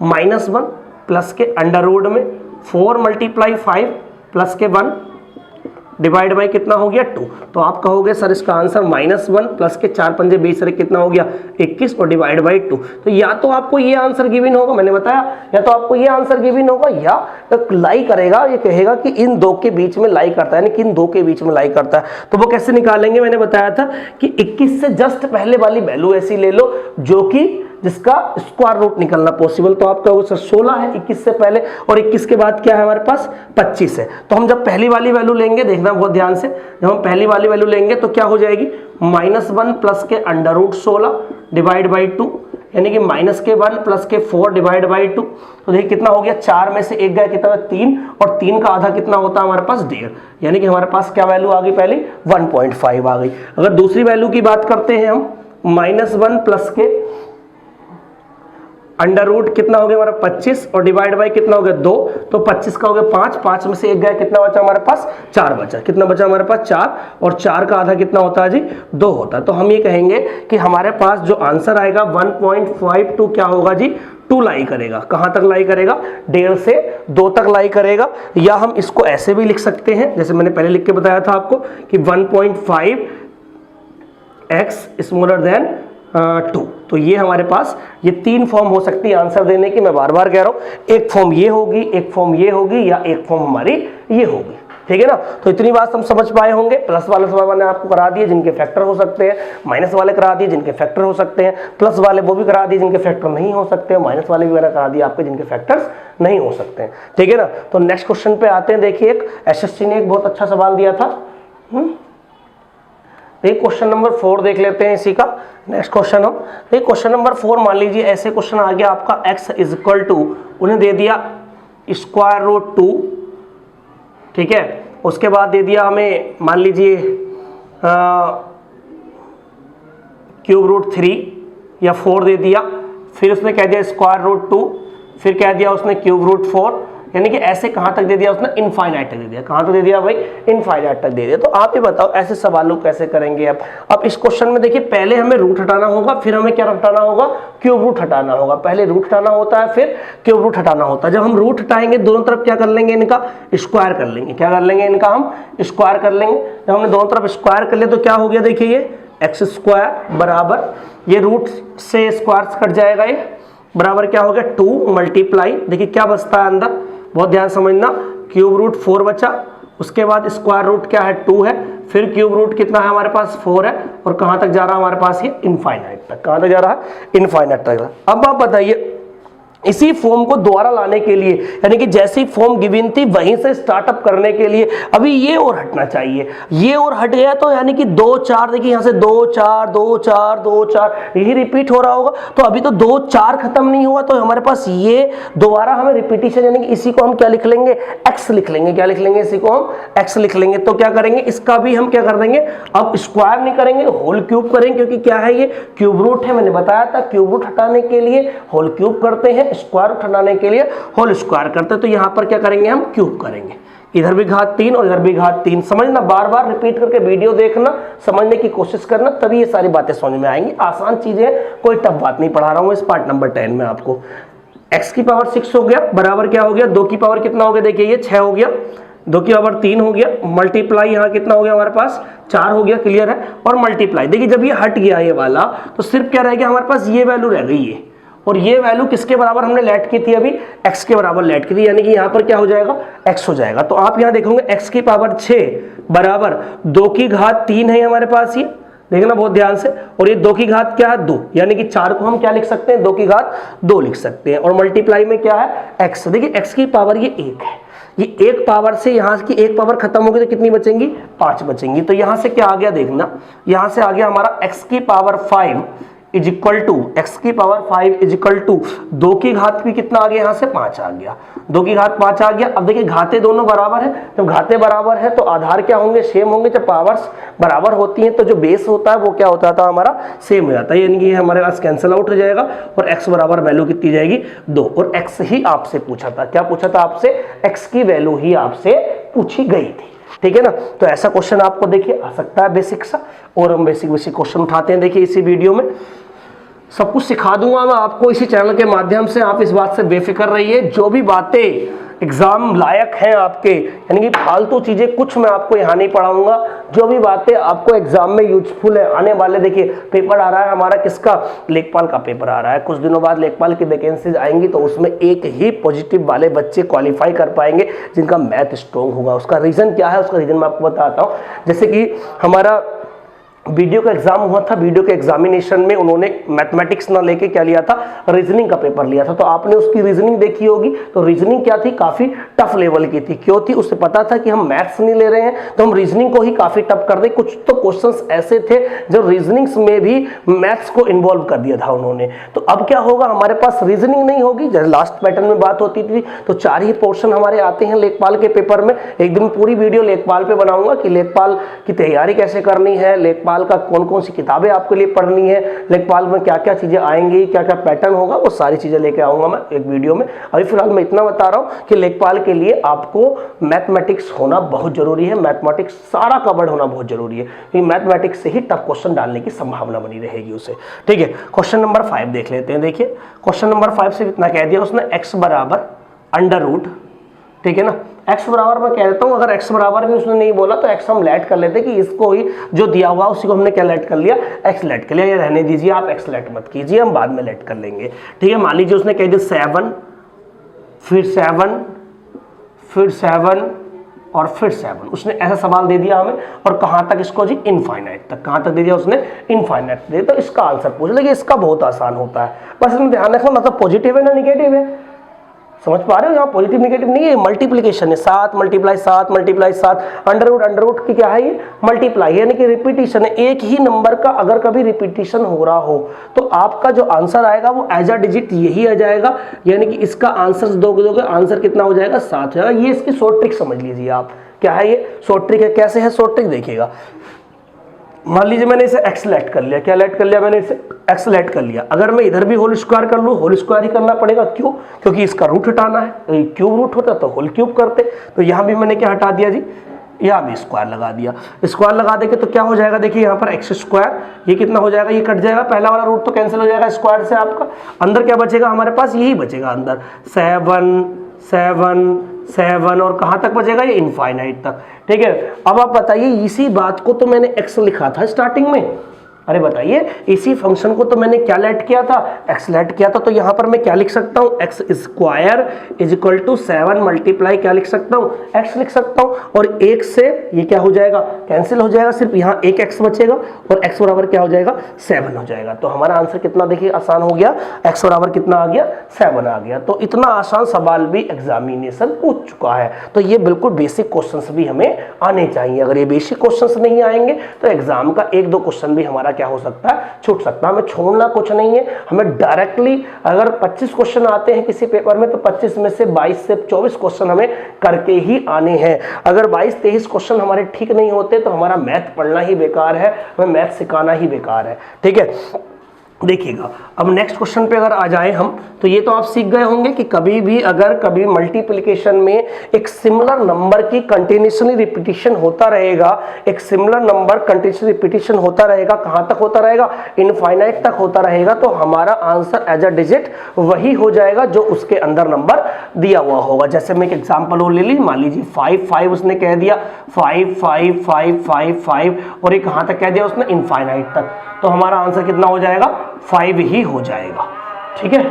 -1 प्लस के अंडर रूट में 4 × 5 प्लस के 1 डिवाइड बाई कितना हो गया 2। तो आप कहोगे सर इसका आंसर -1 प्लस के 4 पंजे 20 कितना हो गया 21 और डिवाइड बाई 2। तो या तो आपको ये आंसर गिवन होगा, मैंने बताया, या तो आपको ये आंसर गिवन होगा या तो लाई करेगा, ये कहेगा कि इन दो के बीच में लाई करता है, यानी कि इन दो के बीच में लाई करता है। तो वो कैसे निकालेंगे, मैंने बताया था कि 21 से जस्ट पहले वाली वैल्यू ऐसी ले लो जो कि जिसका स्क्वायर रूट निकलना पॉसिबल। तो आप कहोगे सर 16 है 21 से पहले, और 21 के बाद क्या है हमारे पास 25 है। तो हम जब पहली वाली वैल्यू लेंगे, देखना बहुत ध्यान से, जब हम पहली वाली वैल्यू लेंगे तो क्या हो जाएगी -1 प्लस के अंडर रूट 16 डिवाइड बाई 2, यानी कि -1 प्लस के 4 डिवाइड बाई 2। तो देखिए कितना हो गया, 4 में से 1 गया कितना 3, और 3 का आधा कितना होता है हमारे पास 1.5, यानी कि हमारे पास क्या वैल्यू आ गई पहले 1.5 आ गई। अगर दूसरी वैल्यू की बात करते हैं हम, -1 प्लस के अंडर रूट कितना हो गया हमारा 25 और डिवाइड बाई कितना हो गया 2, तो 25 का हो गया 5, 5 में से 1 गया कितना बचा हमारे पास 4 बचा। कितना बचा हमारे पास 4, और 4 का आधा कितना होता है जी 2 होता है। तो हम ये कहेंगे कि हमारे पास जो आंसर आएगा 1.52 क्या होगा जी 2 लाई करेगा। कहां तक लाई करेगा, 1.5 से 2 तक लाई करेगा। या हम इसको ऐसे भी लिख सकते हैं, जैसे मैंने पहले लिख के बताया था आपको कि 1.5x > 2। तो ये हमारे पास ये 3 फॉर्म हो सकती है आंसर देने की। मैं बार बार कह रहा हूं, एक फॉर्म ये होगी, एक फॉर्म ये होगी, या एक फॉर्म हमारी ये होगी। ठीक है ना। तो इतनी बात हम समझ पाए होंगे। प्लस वाले सवाल मैंने आपको करा दिए जिनके फैक्टर हो सकते हैं, माइनस वाले करा दिए जिनके फैक्टर हो सकते हैं, प्लस वाले वो भी करा दिए जिनके फैक्टर नहीं हो सकते, माइनस वाले भी मैंने करा दिए आपके जिनके फैक्टर्स नहीं हो सकते हैं। ठीक है ना। तो नेक्स्ट क्वेश्चन पे आते हैं। देखिए एक एसएससी ने एक बहुत अच्छा सवाल दिया था। देखिए क्वेश्चन नंबर 4 देख लेते हैं इसी का। नेक्स्ट क्वेश्चन हम देखिए क्वेश्चन नंबर 4, मान लीजिए ऐसे क्वेश्चन आ गया आपका x = उन्हें दे दिया √2, ठीक है। उसके बाद दे दिया हमें मान लीजिए √3 या 4 दे दिया, फिर उसने कह दिया √2, फिर कह दिया उसने √4, यानी कि ऐसे कहां तक दे दिया उसने इनफाइनाइट तक दे दिया। कहां तक दे दिया भाई इनफाइनाइट तक दे दिया। तो आप ये बताओ ऐसे सवालों कैसे करेंगे आप। अब इस क्वेश्चन में देखिए पहले हमें रूट हटाना होगा, फिर हमें क्या हटाना होगा क्यूब रूट हटाना होगा। पहले रूट हटाना होता है फिर क्यूब रूट हटाना होता है। जब हम रूट हटाएंगे दोनों तरफ क्या कर लेंगे, इनका स्क्वायर कर लेंगे। क्या कर लेंगे, इनका हम स्क्वायर कर लेंगे। जब हमने दोनों तरफ स्क्वायर कर लिया तो क्या हो गया, देखिए ये x² बराबर ये रूट से स्क्वायर कट जाएगा, ये बराबर क्या हो गया 2 मल्टीप्लाई, देखिए क्या बचता है अंदर, बहुत ध्यान समझना, √4 बचा, उसके बाद स्क्वायर रूट क्या है 2 है, फिर क्यूब रूट कितना है हमारे पास 4 है, और कहां तक जा रहा है हमारे पास ये इनफाइनाइट तक। कहां तक जा रहा है इनफाइनाइट तक। अब आप बताइए इसी फॉर्म को दोबारा लाने के लिए, यानी कि जैसी फॉर्म गिवन थी वहीं से स्टार्टअप करने के लिए अभी ये और हटना चाहिए। ये और हट गया तो यानी कि 2 4, देखिए यहाँ से 2 4 2 4 2 4 यही रिपीट हो रहा होगा। तो अभी तो 2 4 खत्म नहीं हुआ, तो हमारे पास ये दोबारा हमें रिपीटिशन, यानी कि इसी को हम क्या लिख लेंगे x लिख लेंगे। क्या लिख लेंगे, इसी को हम x लिख लेंगे। तो क्या करेंगे, इसका भी हम क्या कर देंगे, अब स्क्वायर नहीं करेंगे, होल क्यूब करेंगे, क्योंकि क्या है ये क्यूब रूट है। मैंने बताया था क्यूब रूट हटाने के लिए होल क्यूब करते हैं, स्क्वायर रूट हटाने के लिए होल स्क्वायर करते हैं। तो यहां पर क्या करेंगे, हम क्यूब करेंगे, इधर भी घात 3 और इधर भी घात 3। समझना, बार बार रिपीट करके वीडियो देखना, समझने की कोशिश करना, तभी ये सारी बातें समझ में आएंगी। आसान चीजें, कोई टफ बात नहीं पढ़ा रहा हूं इस पार्ट नंबर 10 में आपको। x⁻6 हो गया बराबर क्या हो गया, 2 की पावर कितना हो गया, देखिए ये 6 हो गया, 2 की पावर 3 हो गया, मल्टीप्लाई यहाँ कितना हो गया हमारे पास 4 हो गया, क्लियर है, और मल्टीप्लाई। देखिए जब ये हट गया ये वाला, तो सिर्फ क्या रह गया हमारे पास, ये वैल्यू रह गई है, और ये वैल्यू किसके बराबर हमने लेट की थी, अभी x के बराबर लेट की थी, यानी कि यहाँ पर क्या हो जाएगा x हो जाएगा। तो आप यहाँ देखोगे x⁻6 बराबर 2 की घात 3 है हमारे पास, ये देखना बहुत ध्यान से, और ये 2 की घात क्या है 2, यानी कि 4 को हम क्या लिख सकते हैं 2 की घात 2 लिख सकते हैं, और मल्टीप्लाई में क्या है x। देखिए x की पावर ये 1 है, ये 1 पावर से यहाँ की 1 पावर खत्म होगी तो कितनी बचेंगी 5 बचेंगी। तो यहाँ से क्या आ गया देखना, यहाँ से आ गया हमारा x⁻5 is equal to x की पावर 5 इज इक्वल टू 2 की घात भी कितना आ गया, यहां से 5 आ गया, 2 की घात 5 आ गया। अब देखिए घातें दोनों बराबर है, जब घातें बराबर है तो आधार क्या होंगे, सेम होंगे। जब पावर्स बराबर होती हैं तो जो बेस होता है वो क्या होता था हमारा, सेम हो जाता है, यानी कि हमारे पास कैंसिल आउट हो जाएगा और x बराबर वैल्यू कितनी जाएगी, 2। और x ही आपसे पूछा था, क्या पूछा था आपसे, x की वैल्यू ही आपसे पूछी गई थी, ठीक है ना। तो ऐसा क्वेश्चन आपको देखिए आ सकता है बेसिक सा, और हम बेसिक क्वेश्चन उठाते हैं। देखिए इसी वीडियो में सब कुछ सिखा दूंगा मैं आपको इसी चैनल के माध्यम से, आप इस बात से बेफिक्र रहिए। जो भी बातें एग्जाम लायक हैं आपके, यानी कि फालतू चीजें कुछ मैं आपको यहाँ नहीं पढ़ाऊंगा, जो भी बातें आपको एग्जाम में यूजफुल है आने वाले, देखिए पेपर आ रहा है हमारा किसका, लेखपाल का पेपर आ रहा है, कुछ दिनों बाद लेखपाल की वैकेंसीज आएंगी, तो उसमें एक ही पॉजिटिव वाले बच्चे क्वालिफाई कर पाएंगे जिनका मैथ स्ट्रॉन्ग होगा। उसका रीजन क्या है, उसका रीजन मैं आपको बताता हूँ। जैसे कि हमारा वीडियो का एग्जाम हुआ था, वीडियो के एग्जामिनेशन में उन्होंने मैथमेटिक्स ना लेके क्या लिया था, रीजनिंग का पेपर लिया था, तो आपने उसकी रीजनिंग देखी होगी। तो रीजनिंग क्या थी, काफी टफ लेवल की थी। क्यों थी, उससे पता था कि हम मैथ्स नहीं ले रहे हैं तो हम रीजनिंग को ही काफी टफ कर दे। कुछ तो क्वेश्चंस ऐसे थे जो रीजनिंग्स में भी मैथ्स को इन्वॉल्व कर दिया था उन्होंने। तो अब क्या होगा, हमारे पास रीजनिंग नहीं होगी, जैसे लास्ट पैटर्न में बात होती थी, तो 4 ही पोर्शन हमारे आते हैं लेखपाल के पेपर में। एक दिन पूरी वीडियो लेखपाल पे बनाऊंगा कि लेखपाल की तैयारी कैसे करनी है, लेखपाल का कौन कौन सी किताबें आपके लिए पढ़नी है, लेखपाल में क्या क्या चीजें आएंगी, क्या क्या पैटर्न होगा, वो सारी चीजें लेके आऊंगा मैं एक वीडियो में। अभी फिलहाल मैं इतना बता रहा हूं कि लेखपाल के लिए आपको मैथमेटिक्स होना बहुत जरूरी है, मैथमेटिक्स सारा कवर्ड होना बहुत जरूरी है, क्योंकि मैथमेटिक्स से ही टफ क्वेश्चन डालने की संभावना बनी रहेगी उसे, ठीक है। क्वेश्चन नंबर 5 देख लेते हैं। देखिए क्वेश्चन नंबर 5 से इतना कह दिया उसने, x बराबर अंडर रूट, ठीक है ना, x बराबर मैं कह देता हूं, अगर x बराबर भी उसने नहीं बोला तो x हम लेट कर लेते कि इसको ही जो दिया हुआ उसी को हमने क्या लेट कर लिया, x लेट कर लिया। ये रहने दीजिए, आप x लेट मत कीजिए, हम बाद में लेट कर लेंगे, ठीक है। मान लीजिए उसने कह दिया 7, फिर 7, फिर 7 और फिर 7, उसने ऐसा सवाल दे दिया हमें, और कहां तक इसको जी, इनफाइनाइट तक। कहां तक दे दिया उसने, इनफाइनाइट दे, तो इसका आंसर पूछ लेकिन इसका बहुत आसान होता है, बस इसमें ध्यान रखना मतलब पॉजिटिव है ना निगेटिव है, समझ पा रहे हो, यहाँ पॉजिटिव निगेटिव नहीं है, मल्टीप्लिकेशन है, 7 मल्टीप्लाई 7 मल्टीप्लाई 7, अंडर रूट की क्या है ये, मल्टीप्लाई, यानी कि रिपीटिशन है। एक ही नंबर का अगर कभी रिपीटिशन हो रहा हो तो आपका जो आंसर आएगा वो एज अ डिजिट यही आ जाएगा, यानी कि इसका आंसर दोगे आंसर कितना हो जाएगा, 7 हो जाएगा। ये इसकी शॉर्ट ट्रिक समझ लीजिए आप, क्या है ये शॉर्ट ट्रिक है। कैसे है शॉर्ट ट्रिक, देखिएगा। मान लीजिए मैंने इसे x लेट कर लिया, क्या लेट कर लिया मैंने इसे, x लेट कर लिया। अगर मैं इधर भी होल स्क्वायर कर लूँ, होल स्क्वायर ही करना पड़ेगा, क्यों, क्योंकि इसका रूट हटाना है, क्यूब रूट होता तो होल क्यूब करते। तो यहाँ भी मैंने क्या हटा दिया जी, यहाँ भी स्क्वायर लगा दिया। स्क्वायर लगा देंगे तो क्या हो जाएगा, देखिए यहाँ पर x स्क्वायर, ये कितना हो जाएगा, ये कट जाएगा, पहला वाला रूट तो कैंसिल हो जाएगा स्क्वायर से आपका। अंदर क्या बचेगा हमारे पास, यही बचेगा अंदर, 7 7 7 और कहां तक बचेगा, ये इनफाइनाइट तक, ठीक है। अब आप बताइए, इसी बात को तो मैंने x लिखा था स्टार्टिंग में, अरे बताइए इसी फंक्शन को तो मैंने क्या लेट किया था, x लेट किया था। तो यहां पर मैं क्या लिख सकता हूं, x square is equal to 7 multiply क्या लिख सकता हूं, x लिख सकता हूं, और 1 से ये क्या हो जाएगा, कैंसिल हो जाएगा, सिर्फ यहाँ एक x बचेगा और x बराबर क्या हो जाएगा, 7 हो जाएगा। तो हमारा आंसर कितना देखिए आसान हो गया, x बराबर कितना आ गया, 7 आ गया। तो इतना आसान सवाल भी एग्जामिनेशन पूछ चुका है। तो ये बिल्कुल बेसिक क्वेश्चंस भी हमें आने चाहिए, अगर ये बेसिक क्वेश्चंस नहीं आएंगे तो एग्जाम का 1-2 क्वेश्चन भी हमारा क्या हो सकता है, छूट सकता है। हमें छोड़ना कुछ नहीं है, हमें डायरेक्टली अगर 25 क्वेश्चन आते हैं किसी पेपर में तो 25 में से 22 से 24 क्वेश्चन हमें करके ही आने हैं। अगर 22-23 क्वेश्चन हमारे ठीक नहीं होते तो हमारा मैथ पढ़ना ही बेकार है, हमें मैथ सिखाना ही बेकार है, ठीक है। देखिएगा अब नेक्स्ट क्वेश्चन पे अगर आ जाए हम, तो ये तो आप सीख गए होंगे कि कभी भी अगर कभी मल्टीप्लिकेशन में एक सिमिलर नंबर की कंटिन्यूसली रिपीटिशन होता रहेगा, एक सिमिलर नंबर कंटिन्यूसली रिपीटिशन होता रहेगा, कहां तक होता रहेगा, इनफाइनाइट तक होता रहेगा, तो हमारा आंसर एज अ डिजिट वही हो जाएगा जो उसके अंदर नंबर दिया हुआ होगा। जैसे मैं एक एग्जांपल और ले ली, मान लीजिए 5 5 उसने कह दिया, 5 5 5 5 5 और ये कहां तक कह दिया उसने, इनफाइनाइट तक, तो हमारा आंसर कितना हो जाएगा, 5 ही हो जाएगा, ठीक है।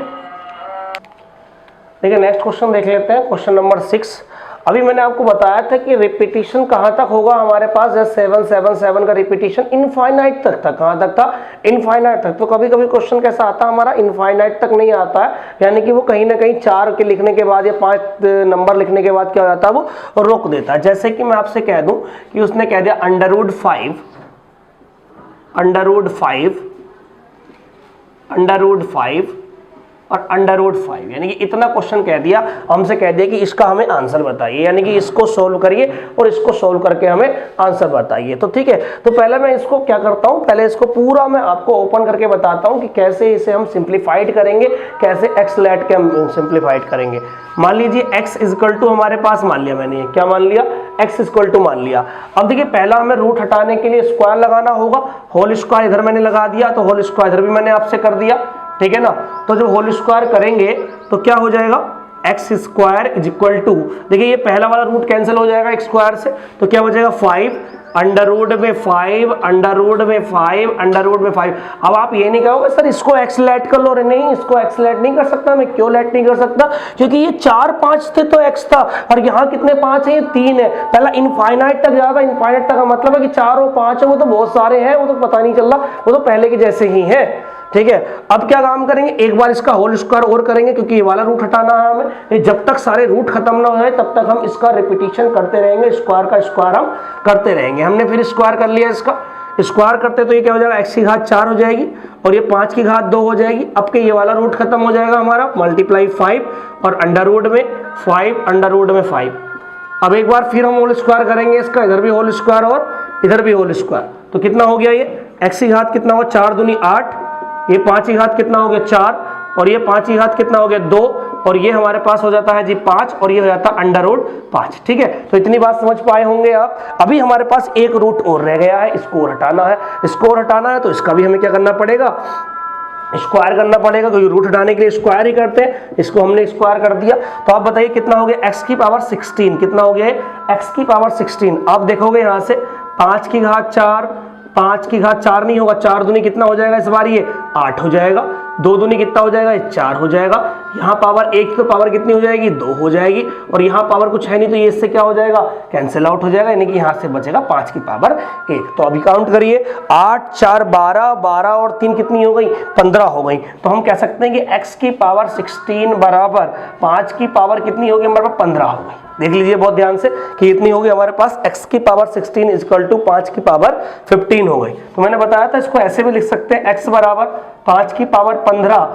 देखिए नेक्स्ट क्वेश्चन देख लेते हैं, क्वेश्चन नंबर 6। अभी मैंने आपको बताया था कि रिपीटिशन कहां तक होगा हमारे पास, जैसे 7 7 7 का रिपीटिशन इनफाइनाइट तक था, कहां तक था, इनफाइनाइट तक। तो कभी कभी क्वेश्चन कैसा आता है हमारा, इनफाइनाइट तक नहीं आता है, यानी कि वो कहीं ना कहीं 4 के लिखने के बाद या 5 नंबर लिखने के बाद क्या हो जाता है, वो रोक देता है। जैसे कि मैं आपसे कह दूं कि उसने कह दिया अंडर रूट 5 √5 और √5, यानी कि इतना क्वेश्चन कह दिया, हमसे कह दिया कि इसका हमें आंसर बताइए, यानी कि इसको सोल्व करिए और इसको सोल्व करके हमें आंसर बताइए। तो ठीक है, तो पहले मैं इसको क्या करता हूं, पहले इसको पूरा मैं आपको ओपन करके बताता हूं कि कैसे इसे हम सिंप्लीफाइड करेंगे, कैसे x लेट के हम सिंप्लीफाइड करेंगे। मान लीजिए x इक्वल टू हमारे पास मान लिया मैंने, क्या मान लिया, x इक्वल टू मान लिया। अब देखिए पहला हमें रूट हटाने के लिए स्क्वायर लगाना होगा, होल स्क्वायर इधर मैंने लगा दिया, तो होल स्क्वायर इधर भी मैंने आपसे कर दिया, ठीक है ना। तो जब होल स्क्वायर करेंगे तो क्या हो जाएगा, x square is equal to, देखिए ये पहला वाला रूट कैंसिल हो जाएगा एक्स स्क्वायर से, तो क्या बचेगा 5 अंडर में 5 अंडर में 5 अंडर में 5। अब आप ये नहीं कहोगे सर इसको एक्स लेट कर लो, नहीं इसको एक्स लेट नहीं कर सकता मैं, क्यों लेट नहीं कर सकता, क्योंकि ये 4 5 थे तो एक्स था, और यहाँ कितने 5 है, ये 3 है। पहला इनफाइनाइट तक ज्यादा, इनफाइनाइट तक का मतलब है कि 4 और 5 है, वो तो बहुत सारे हैं, वो तो पता नहीं चल रहा, वो तो पहले के जैसे ही है, ठीक है। अब क्या काम करेंगे, एक बार इसका होल स्क्वायर और करेंगे, क्योंकि ये वाला रूट हटाना है हमें, जब तक सारे रूट खत्म ना हो तब तक हम इसका रिपीटिशन करते रहेंगे, स्क्वायर का स्क्वायर हम करते रहेंगे। हमने फिर स्क्वायर कर लिया, इसका स्क्वायर करते तो ये क्या हो जाएगा, x की घात 4 हो जाएगी और ये 5 की घात 2 हो जाएगी। अब के ये वाला रूट खत्म हो जाएगा हमारा, मल्टीप्लाई 5 और अंडर में 5 अंडर में 5। अब एक बार फिर हम होल स्क्वायर करेंगे इसका, इधर भी होल स्क्वायर और इधर भी होल स्क्वायर, तो कितना हो गया, ये x की घात कितना हो, 4 दूनी 8, ये 5 की घात कितना हो गया 4, और ये 5 की घात कितना हो गया 2, और ये हमारे पास हो जाता है जी 5, और ये हो जाता है अंडर रूट 5, ठीक है। तो इतनी बात समझ पाए होंगे आप। अभी हमारे पास एक रूट और रह गया है, इसको और हटाना है, इसको और हटाना है, तो इसका भी हमें क्या करना पड़ेगा, स्क्वायर करना पड़ेगा, क्योंकि रूट हटाने के लिए स्क्वायर ही करते हैं, इसको हमने स्क्वायर कर दिया। तो आप बताइए कितना हो गया, x की पावर 16, कितना हो गया x की पावर 16। आप देखोगे यहाँ से 5 की घात 4, 5 की घात 4 नहीं होगा, 4 दूनी कितना हो जाएगा इस बार, ये 8 हो जाएगा, 2 दूनी कितना हो जाएगा, ये 4 हो जाएगा, यहाँ पावर 1 की पावर कितनी हो जाएगी, 2 हो जाएगी, और यहाँ पावर कुछ है नहीं तो ये इससे क्या हो जाएगा, कैंसिल आउट हो जाएगा, यानी कि यहाँ से बचेगा 5 की पावर 1। तो अभी काउंट करिए, 8 4 12, 12 और 3 कितनी हो गई, 15 हो गई। तो हम कह सकते हैं कि x की पावर 16 बराबर 5 की पावर कितनी होगी हमारे पास, 15 हो गई। देख लीजिए बहुत ध्यान से कि इतनी होगी हमारे पास, x की पावर 16 इक्वल टू 5 की पावर 15 हो गई। तो मैंने बताया था इसको ऐसे भी लिख सकते हैं, x बराबर 5 की पावर 15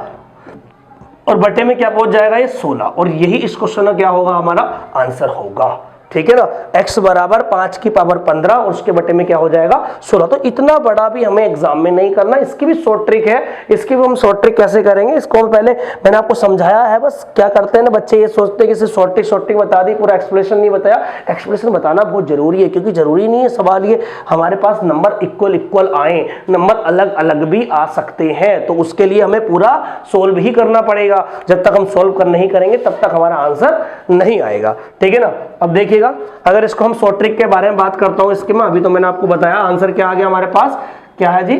और बटे में क्या पहुंच जाएगा, ये 16, और यही इस क्वेश्चन का क्या होगा, हमारा आंसर होगा, ठीक है ना। x बराबर 5 की पावर 15 और उसके बटे में क्या हो जाएगा 16। तो इतना बड़ा भी हमें एग्जाम में नहीं करना, इसकी भी शॉर्ट ट्रिक है, इसकी भी हम शॉर्ट ट्रिक कैसे करेंगे इसको पहले मैंने आपको समझाया है। बस क्या करते हैं ना बच्चे, ये सोचते हैं कि इसे शॉर्ट ट्रिक बता दी, पूरा एक्सप्लेनेशन नहीं बताया। एक्सप्लेनेशन बताना बहुत जरूरी है, क्योंकि जरूरी नहीं है सवाल ये हमारे पास नंबर इक्वल आए, नंबर अलग अलग भी आ सकते हैं, तो उसके लिए हमें पूरा सोल्व ही करना पड़ेगा। जब तक हम सोल्व नहीं करेंगे तब तक हमारा आंसर नहीं आएगा, ठीक है ना। अब देखिएगा, अगर इसको हम शॉर्ट ट्रिक के बारे में बात करता हूं इसके में, अभी तो मैंने आपको बताया आंसर क्या आ गया हमारे पास, क्या है जी,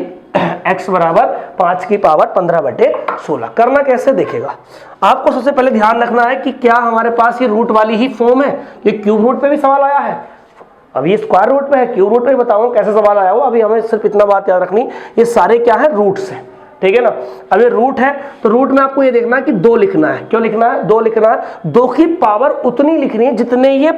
x बराबर 5 की पावर 15 बटे 16। करना कैसे देखिएगा, आपको सबसे पहले ध्यान रखना है कि क्या हमारे पास ये रूट वाली ही फॉर्म है, ये क्यूब रूट पे भी सवाल आया है, अभी ये स्क्वायर रूट पे है, क्यूब रूट पे भी बताऊंगा कैसे सवाल आया हो। अभी हमें सिर्फ इतना बात याद रखनी, ये सारे क्या है, रूट्स है, ठीक है ना। अब ये रूट है तो रूट में आपको ये देखना है कि 2 लिखना है, क्यों लिखना है, 2 लिखना है, 2 की पावर उतनी लिखनी है जितने ये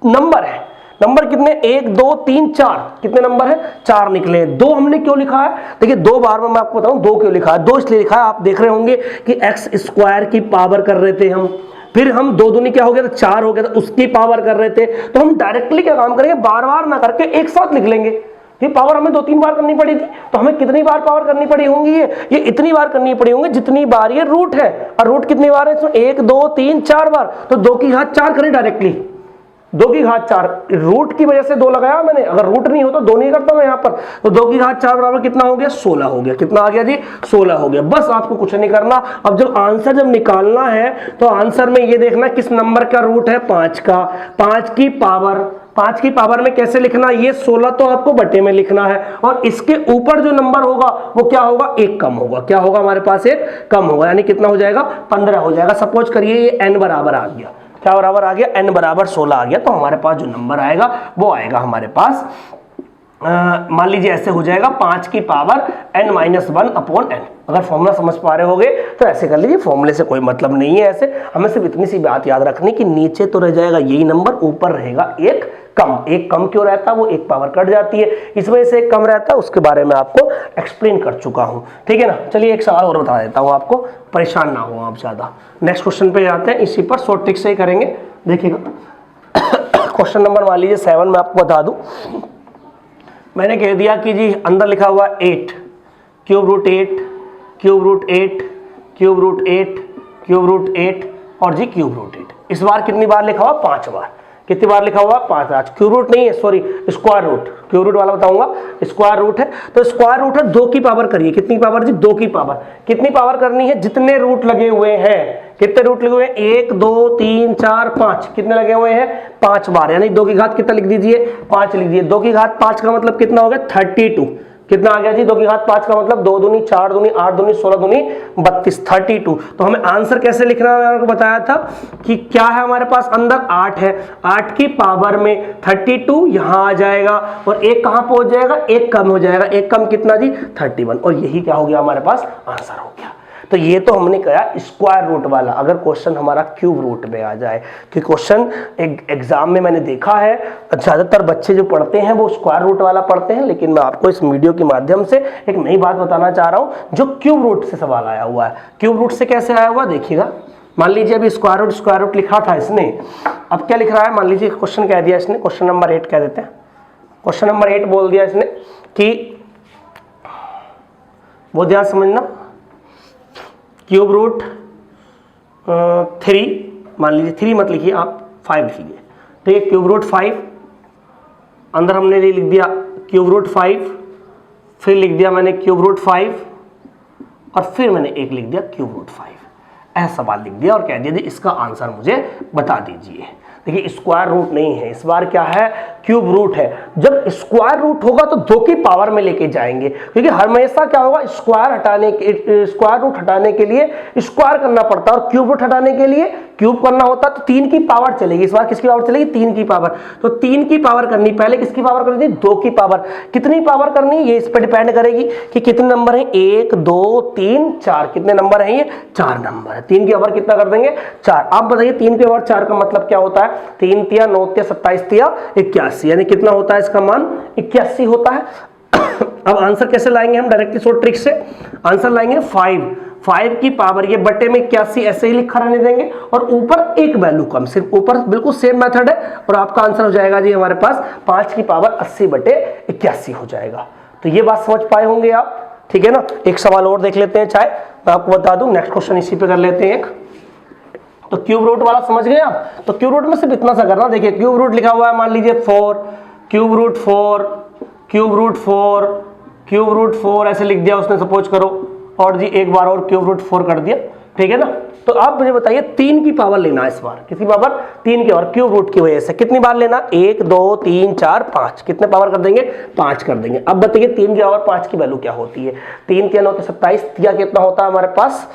नंबर है। नंबर कितने, 1 2 3 4, कितने नंबर है, 4 निकले। 2 हमने क्यों लिखा है, देखिए 2 बार में मैं आपको बताऊं 2 क्यों लिखा है। 2 इसलिए लिखा है, आप देख रहे होंगे कि एक्स स्क्वायर की पावर कर रहे थे हम, फिर हम 2 दूनी क्या हो गया था 4 हो गया था, उसकी पावर कर रहे थे, तो हम डायरेक्टली क्या काम करेंगे, बार बार ना करके एक साथ लिख लेंगे। ये पावर हमें 2-3 बार करनी पड़ी थी, तो हमें कितनी बार पावर करनी पड़ी होंगी, ये इतनी बार करनी पड़ी होंगी जितनी बार ये रूट है। और रूट कितनी बार है, इसमें 1 2 3 4 बार, तो 2 की घात 4 करें डायरेक्टली, 2 की घात 4, रूट की वजह से 2 लगाया मैंने, अगर रूट नहीं हो तो 2 नहीं करता मैं यहाँ पर, तो 2 की घात 4 बराबर कितना हो गया, 16 हो गया। कितना आ गया जी, 16 हो गया। बस आपको कुछ नहीं करना। अब जब आंसर जब निकालना है तो आंसर में ये देखना किस नंबर का रूट है, 5 का, 5 की पावर में कैसे लिखना, ये 16 तो आपको बटे में लिखना है, और इसके ऊपर जो नंबर होगा वो क्या होगा, 1 कम होगा। क्या होगा हमारे पास, 1 कम होगा, यानी कितना हो जाएगा, 15 हो जाएगा। सपोज करिए ये n बराबर आ गया, क्या बराबर आ गया, n बराबर 16 आ गया, तो हमारे पास जो नंबर आएगा वो आएगा हमारे पास मान लीजिए ऐसे हो जाएगा 5 की पावर n-1/n। अगर फॉर्मूला समझ पा रहे होगे तो ऐसे कर लीजिए, फॉर्मूले से कोई मतलब नहीं है। ऐसे हमें सिर्फ इतनी सी बात याद रखनी कि नीचे तो रह जाएगा यही नंबर, ऊपर रहेगा एक कम क्यों रहता है, वो एक पावर कट जाती है, इस वजह से एक कम रहता है, उसके बारे में आपको एक्सप्लेन कर चुका हूं। ठीक है ना। चलिए एक सवाल और बता देता हूं आपको, परेशान ना हो आप ज्यादा। नेक्स्ट क्वेश्चन पे जाते हैं, इसी पर शॉर्ट ट्रिक से ही करेंगे। देखिएगा क्वेश्चन नंबर मान लीजिए 7 में आपको बता दूं, मैंने कह दिया कि जी अंदर लिखा हुआ 8 cube root 8 cube root 8 cube root 8 cube root 8 और जी क्यूब रूट 8। इस बार कितनी बार लिखा हुआ, 5 बार। कितनी बार लिखा हुआ, 5 बार। क्यूब रूट नहीं है, sorry square root, cube root वाला बताऊंगा, स्क्वायर रूट है। तो स्क्वायर रूट है 2 की पावर करिए, कितनी पावर जी, 2 की पावर। कितनी पावर करनी है, जितने रूट लगे हुए हैं, कितने रूट लगे हुए हैं, 1 2 3 4 5, कितने लगे हुए हैं, 5 बार। यानी 2 की घात कितना लिख दीजिए, 5 लिख दीजिए। 2 की घात 5 का मतलब कितना हो गया, 32। कितना आ गया जी, 2 की घात 5 का मतलब 2 दूनी 4 दूनी 8 दूनी 16 दूनी 32, 32। तो हमें आंसर कैसे लिखना है, मैंने आपको बताया था कि क्या है हमारे पास, अंदर 8 है, 8 की पावर में 32 यहां आ जाएगा और एक कहां पहुंच जाएगा, एक कम हो जाएगा। एक कम कितना जी, 31। और यही क्या हो गया हमारे पास, आंसर हो गया। तो ये तो हमने कहा स्क्वायर रूट वाला। अगर क्वेश्चन हमारा क्यूब रूट में आ जाए, कि क्वेश्चन एग्जाम में मैंने देखा है ज्यादातर बच्चे जो पढ़ते हैं वो स्क्वायर रूट वाला पढ़ते हैं, लेकिन मैं आपको इस वीडियो के माध्यम से एक नई बात बताना चाह रहा हूं जो क्यूब रूट से सवाल आया हुआ है। क्यूब रूट से कैसे आया हुआ देखिएगा। मान लीजिए अभी स्क्वायर रूट लिखा था इसने, अब क्या लिख रहा है, मान लीजिए क्वेश्चन कह दिया इसने, क्वेश्चन नंबर 8 कह देते हैं, क्वेश्चन नंबर 8 बोल दिया इसने कि वो ध्यान समझना, क्यूब रूट 3, मान लीजिए 3 मत लिखिए आप, 5 लिखिए। ठीक है, क्यूब रूट 5, अंदर हमने लिख दिया क्यूब रूट 5, फिर लिख दिया मैंने क्यूब रूट 5 और फिर मैंने एक लिख दिया क्यूब रूट 5। ऐसा सवाल लिख दिया और कह दिया इसका आंसर मुझे बता दीजिए। देखिए स्क्वायर रूट नहीं है, इस बार क्या है, क्यूब रूट है। जब स्क्वायर रूट होगा तो 2 की पावर में लेके जाएंगे, क्योंकि हमेशा क्या होगा, स्क्वायर रूट हटाने के लिए स्क्वायर करना पड़ता है और क्यूब रूट हटाने के लिए क्यूब करना होता है। तो 3 की पावर चलेगी, इस बार किसकी पावर चलेगी, 3 की पावर। तो 3 की पावर करनी, पहले किसकी पावर करनी थी, 2 की पावर। कितनी पावर करनी ये इस पर डिपेंड करेगी कि कितने नंबर हैं, 1 2 3 4, कितने नंबर हैं, ये 4 नंबर है। 3 की पावर कितना कर देंगे, 4। आप बताइए 3 की पावर 4 का मतलब क्या होता है, 3 तिया 9 तिया 27 तिया 81, यानी कितना होता है इसका मान, 81 होता है। अब आंसर कैसे लाएंगे हम, डायरेक्टली शॉर्ट ट्रिक से आंसर लाएंगे 5 की पावर, ये बटे में 81 ऐसे ही लिखा रहने देंगे और ऊपर एक वैल्यू कम, सिर्फ ऊपर बिल्कुल सेम मेथड है और आपका आंसर हो जाएगा जी हमारे पास 5 की पावर 80 बटे 81 हो जाएगा। तो ये बात समझ पाए होंगे आप, ठीक है ना। एक सवाल और देख लेते हैं, चाहे मैं आपको बता दूं, नेक्स्ट क्वेश्चन इसी पे कर लेते हैं एक। तो क्यूब रूट वाला समझ गए आप, तो क्यूब रूट में सिर्फ इतना सा करना। देखिए क्यूब रूट लिखा हुआ है, मान लीजिए 4, cube root 4 cube root 4 cube root 4 ऐसे लिख दिया उसने, सपोज करो, और जी एक बार और क्यूब रूट 4 कर दिया, ठीक है ना। तो आप मुझे बताइए 3 की पावर लेना, इस बार किसकी पावर, 3 की पावर, क्यूब रूट की वजह से कितनी बार लेना, 1 2 3 4 5, कितने पावर कर देंगे, 5 कर देंगे। अब बताइए 3 की पावर 5 की वैल्यू क्या होती है, 3 3 9 27, तिया कितना होता है हमारे पास,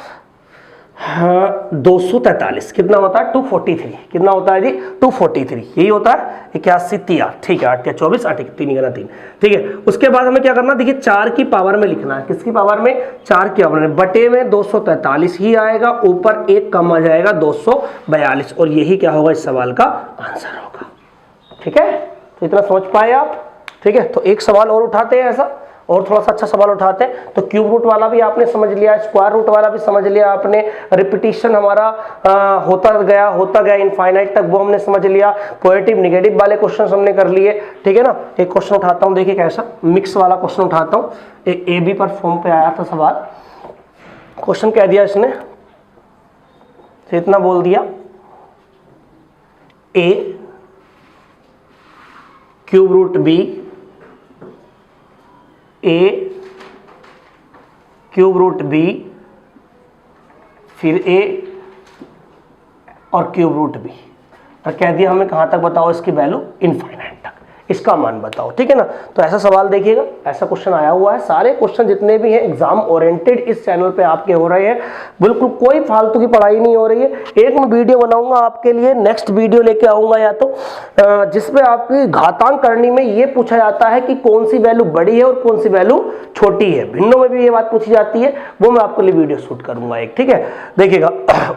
243, कितना होता है 243, कितना होता है जी 243, यही होता है 81 तिया, ठीक है, 8 तिया 24, 8 3 गना 3, ठीक है। उसके बाद हमें क्या करना, देखिए 4 की पावर में लिखना है, किसकी पावर में, 4 की पावर में, बटे में 243 ही आएगा, ऊपर एक कम आ जाएगा 242, और यही क्या होगा इस सवाल का आंसर होगा, ठीक है। तो इतना समझ पाए आप, ठीक है। तो एक सवाल और उठाते हैं ऐसा, और थोड़ा सा अच्छा सवाल उठाते हैं। तो क्यूब रूट वाला भी आपने समझ लिया, स्क्वायर रूट वाला भी समझ लिया आपने, रिपीटिशन हमारा होता गया इनफाइनाइट तक, वो हमने समझ लिया। पॉजिटिव नेगेटिव वाले क्वेश्चन हमने कर लिए, ठीक है ना। एक क्वेश्चन उठाता हूं, देखिए कैसा मिक्स वाला क्वेश्चन उठाता हूं। एक AB पर फॉर्म पे आया था सवाल, क्वेश्चन कह दिया इसने, तो इतना बोल दिया, A cube root B A cube root B फिर A और क्यूब रूट B, और कह दिया हमें कहां तक बताओ इसकी वैल्यू, इनफाइनाइट तक। इसका मान बताओ, ठीक है ना। तो ऐसा सवाल देखिएगा, ऐसा क्वेश्चन आया हुआ है। सारे क्वेश्चन जितने भी हैं एग्जाम ओरिएंटेड इस चैनल पे आपके हो रहे हैं, बिल्कुल कोई फालतू की पढ़ाई नहीं हो रही है। एक मैं वीडियो बनाऊंगा आपके लिए, नेक्स्ट वीडियो लेके आऊंगा या तो जिसमें आपकी घातांक करनी में ये पूछा जाता है कि कौन सी वैल्यू बड़ी है और कौन सी वैल्यू छोटी है। भिन्नों में भी ये बात पूछी जाती है, वो मैं आपके लिए वीडियो शूट करूंगा एक, ठीक है। देखिएगा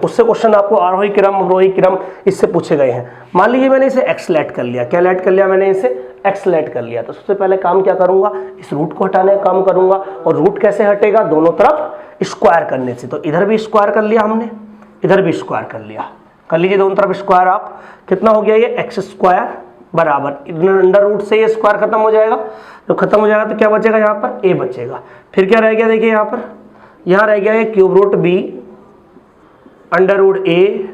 उससे क्वेश्चन आपको आरोही क्रम अवरोही क्रम इससे पूछे गए हैं। मान लीजिए मैंने इसे एक्स लेट कर लिया, क्या लेट कर लिया मैंने इसे एक्स लेट कर लिया। तो सबसे पहले काम क्या करूंगा, इस रूट को हटाने का काम करूंगा। और रूट कैसे हटेगा, दोनों तरफ स्क्वायर करने से। तो इधर भी स्क्वायर कर लिया हमने, इधर भी स्क्वायर कर लिया, कर लीजिए दोनों तरफ स्क्वायर आप। कितना हो गया ये एक्स स्क्वायर बराबर अंडर रूट से ये स्क्वायर खत्म हो जाएगा। तो खत्म हो जाएगा तो क्या बचेगा, यहाँ पर ए बचेगा। फिर क्या रह गया, देखिए यहाँ रह गया ये cube root B under root A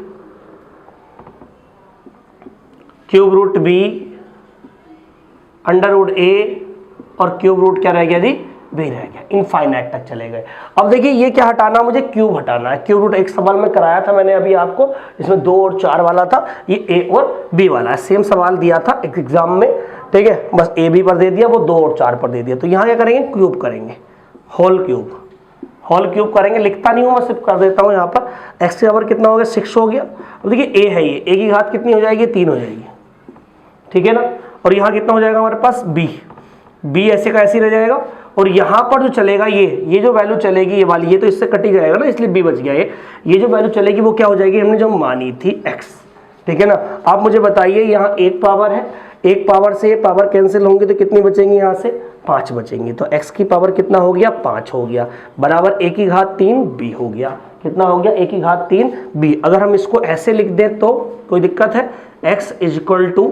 cube root B under root A और क्यूब रूट क्या रह गया जी, बी रह गया। इनफाइनाइट तक चले गए। अब देखिए ये क्या हटाना, मुझे क्यूब हटाना है। क्यूब रूट एक सवाल में कराया था मैंने अभी आपको, इसमें 2 और 4 वाला था, ये ए और बी वाला है। सेम सवाल दिया था एक एग्जाम में, ठीक है। बस ए बी पर दे दिया, वो 2 और 4 पर दे दिया। तो यहाँ क्या करेंगे, क्यूब करेंगे, होल क्यूब करेंगे। लिखता नहीं हूँ मैं, सिर्फ कर देता हूँ। यहाँ पर एक्स के बराबर कितना हो गया, 6 हो गया। अब देखिए ए है, ये ए की घात कितनी हो जाएगी, 3 हो जाएगी, ठीक है ना। और यहाँ कितना हो जाएगा हमारे पास बी ऐसे का ऐसे रह जाएगा। और यहाँ पर जो चलेगा ये जो वैल्यू चलेगी ये वाली, ये तो इससे कट ही जाएगा ना, इसलिए बी बच गया। ये जो वैल्यू चलेगी वो क्या हो जाएगी, हमने जो मानी थी एक्स, ठीक है ना। आप मुझे बताइए, यहाँ एक पावर है, एक पावर से ये पावर कैंसिल होंगे तो कितनी बचेंगी, यहाँ से 5 बचेंगी। तो x की पावर कितना हो गया, 5 हो गया, बराबर a की घात 3 b हो गया। कितना हो गया, a की घात 3 b। अगर हम इसको ऐसे लिख दें तो कोई दिक्कत है, x is equal to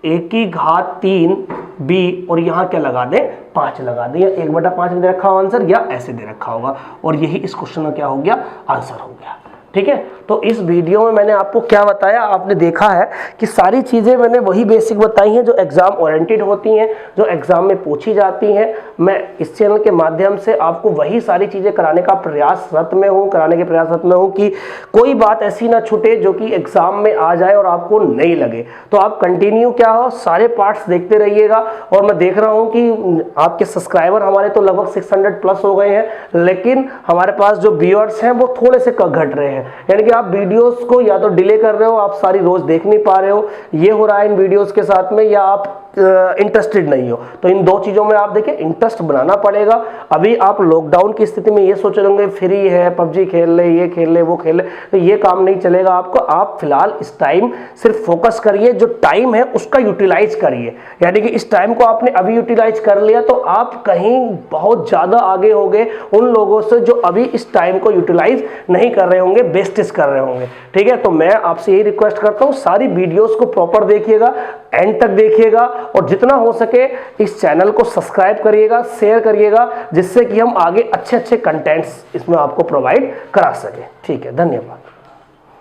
a की घात 3 b और यहाँ क्या लगा दें, 5 लगा दें, या 1/5 में दे रखा हो आंसर, या ऐसे दे रखा होगा। और यही इस क्वेश्चन का क्या हो गया, आंसर हो गया, ठीक है। तो इस वीडियो में मैंने आपको क्या बताया, आपने देखा है कि सारी चीज़ें मैंने वही बेसिक बताई हैं जो एग्जाम ओरिएंटेड होती हैं, जो एग्जाम में पूछी जाती हैं। मैं इस चैनल के माध्यम से आपको वही सारी चीज़ें कराने के प्रयासरत में हूँ कि कोई बात ऐसी ना छूटे जो कि एग्जाम में आ जाए और आपको नहीं लगे। तो आप कंटिन्यू क्या हो, सारे पार्ट्स देखते रहिएगा। और मैं देख रहा हूँ कि आपके सब्सक्राइबर हमारे तो लगभग 600 प्लस हो गए हैं, लेकिन हमारे पास जो व्यूअर्स हैं वो थोड़े से घट रहे हैं। यानी कि आप वीडियोस को या तो डिले कर रहे हो, आप सारी रोज देख नहीं पा रहे हो, ये हो रहा है इन वीडियोस के साथ में, या आप इंटरेस्टेड नहीं हो। तो इन 2 चीजों में आप देखिए इंटरेस्ट बनाना पड़ेगा। अभी आप लॉकडाउन की स्थिति में ये सोच रहे होंगे फ्री है, पबजी खेल ले, ये खेल ले, वो खेल ले, तो ये काम नहीं चलेगा आपको। आप फिलहाल इस टाइम सिर्फ फोकस करिए, जो टाइम है उसका यूटिलाइज करिए। यानी कि इस टाइम को आपने अभी यूटिलाइज कर लिया तो आप कहीं बहुत ज्यादा आगे होंगे उन लोगों से जो अभी इस टाइम को यूटिलाइज नहीं कर रहे होंगे, वेस्टेज कर रहे होंगे, ठीक है। तो मैं आपसे यही रिक्वेस्ट करता हूँ, सारी वीडियोस को प्रॉपर देखिएगा, एंड तक देखिएगा, और जितना हो सके इस चैनल को सब्सक्राइब करिएगा, शेयर करिएगा, जिससे कि हम आगे अच्छे कंटेंट्स इसमें आपको प्रोवाइड करा सके, ठीक है। धन्यवाद।